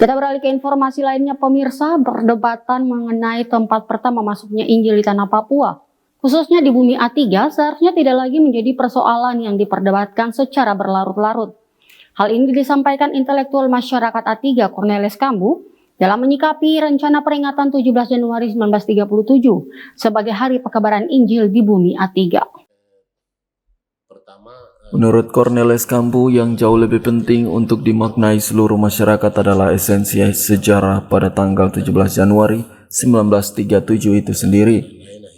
Kita beralih ke informasi lainnya, pemirsa. Perdebatan mengenai tempat pertama masuknya Injil di tanah Papua, khususnya di bumi A3, seharusnya tidak lagi menjadi persoalan yang diperdebatkan secara berlarut-larut. Hal ini disampaikan intelektual masyarakat A3 Cornelis Kambu dalam menyikapi rencana peringatan 17 Januari 1937 sebagai Hari Pekabaran Injil di bumi A3. Menurut Cornelis Kambu, yang jauh lebih penting untuk dimaknai seluruh masyarakat adalah esensi sejarah pada tanggal 17 Januari 1937 itu sendiri.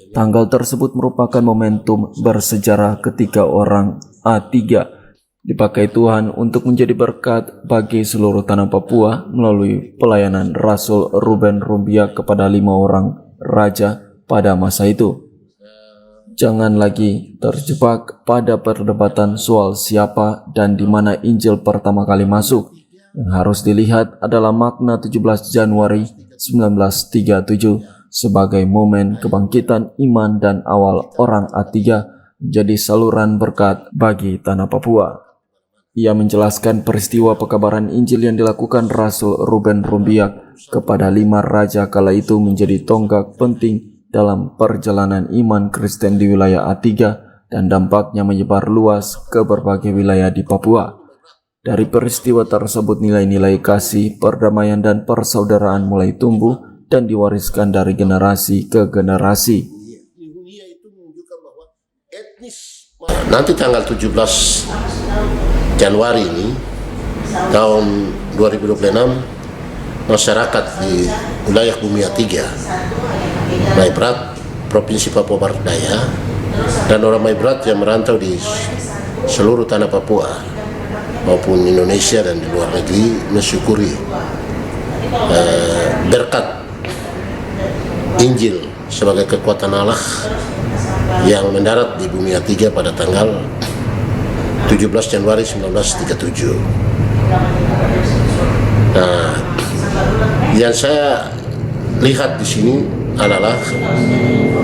Tanggal tersebut merupakan momentum bersejarah ketika orang A3 dipakai Tuhan untuk menjadi berkat bagi seluruh tanah Papua melalui pelayanan Rasul Ruben Rumbiak kepada 5 orang raja pada masa itu. Jangan lagi terjebak pada perdebatan soal siapa dan di mana Injil pertama kali masuk. Yang harus dilihat adalah makna 17 Januari 1937 sebagai momen kebangkitan iman dan awal orang A3 menjadi saluran berkat bagi tanah Papua. Ia menjelaskan peristiwa pekabaran Injil yang dilakukan Rasul Ruben Rumbiak kepada 5 raja kala itu menjadi tonggak penting dalam perjalanan iman Kristen di wilayah A3 dan dampaknya menyebar luas ke berbagai wilayah di Papua. Dari peristiwa tersebut nilai-nilai kasih, perdamaian dan persaudaraan mulai tumbuh dan diwariskan dari generasi ke generasi. Nanti tanggal 17 Januari ini tahun 2026, masyarakat di wilayah bumi A3, Maibrat, Provinsi Papua Barat Daya, dan orang Maibrat yang merantau di seluruh tanah Papua maupun Indonesia dan di luar negeri mensyukuri berkat Injil sebagai kekuatan Allah yang mendarat di bumi A3 pada tanggal 17 Januari 1937. Nah, yang saya lihat di sini adalah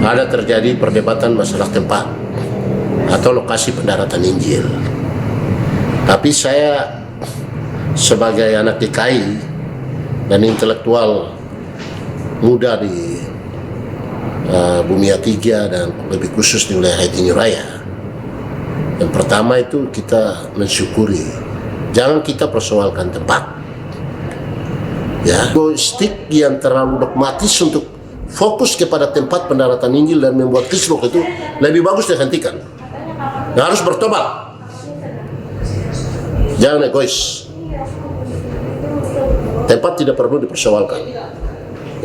ada terjadi perdebatan masalah tempat atau lokasi pendaratan Injil. Tapi saya sebagai anak DKI dan intelektual muda di bumi A3 dan lebih khusus di wilayah Haiti Raya, yang pertama itu kita mensyukuri, jangan kita persoalkan tempat, ya, egoistik yang terlalu dogmatis untuk fokus kepada tempat pendaratan Injil dan membuat kisruh itu lebih bagus dihentikan. Nah, harus bertobat. Jangan egois. Tempat tidak perlu dipersoalkan.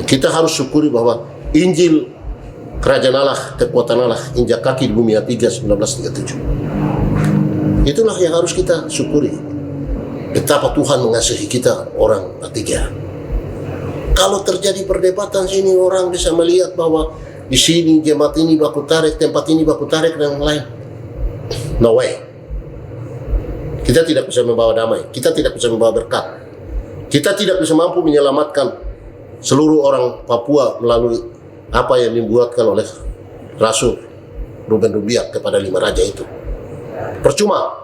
Kita harus syukuri bahwa Injil Kerajaan Allah, kekuatan Allah, injak kaki di bumi A3 1937. Itulah yang harus kita syukuri. Betapa Tuhan mengasihi kita orang A3. Kalau terjadi perdebatan sini, orang bisa melihat bahwa di sini jemaat ini baku tarik, tempat ini baku tarik dan lain. No way. Kita tidak bisa membawa damai. Kita tidak bisa membawa berkat. Kita tidak bisa mampu menyelamatkan seluruh orang Papua melalui apa yang dibuatkan oleh Rasul Ruben Rumbiak kepada 5 raja itu. Percuma.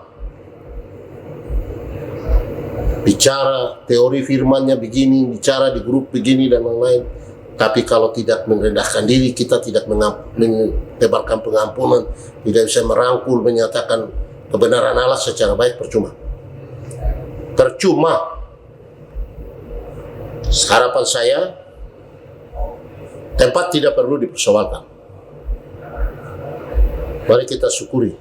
Bicara teori firmannya begini, bicara di grup begini dan lain-lain, tapi kalau tidak merendahkan diri, kita tidak menyebarkan pengampunan, tidak bisa merangkul, menyatakan kebenaran Allah secara baik, percuma. Percuma. Harapan saya, tempat tidak perlu dipersoalkan. Mari kita syukuri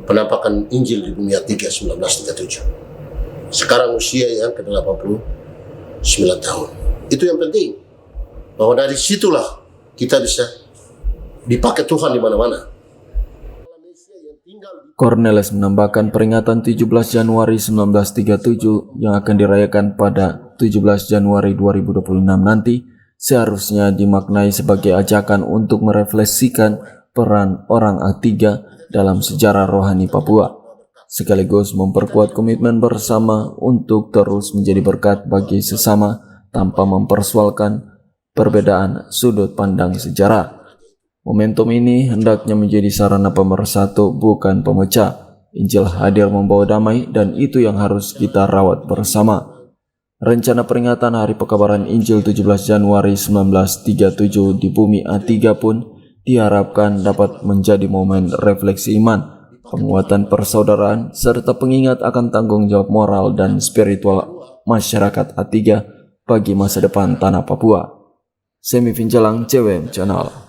penampakan Injil di bumi A3 1937. Sekarang usia yang ke-89 tahun. Itu yang penting. Bahwa dari situlah kita bisa dipakai Tuhan di mana-mana. Cornelis menambahkan peringatan 17 Januari 1937 yang akan dirayakan pada 17 Januari 2026 nanti seharusnya dimaknai sebagai ajakan untuk merefleksikan peran orang A3 dalam sejarah rohani Papua, sekaligus memperkuat komitmen bersama untuk terus menjadi berkat bagi sesama tanpa mempersoalkan perbedaan sudut pandang sejarah. Momentum ini hendaknya menjadi sarana pemersatu, bukan pemecah. Injil hadir membawa damai dan itu yang harus kita rawat bersama. Rencana peringatan Hari Pekabaran Injil 17 Januari 1937 di Bumi A3 pun diharapkan dapat menjadi momen refleksi iman, penguatan persaudaraan, serta pengingat akan tanggung jawab moral dan spiritual masyarakat A3 bagi masa depan tanah Papua. Semi Finjalang, CWM Channel.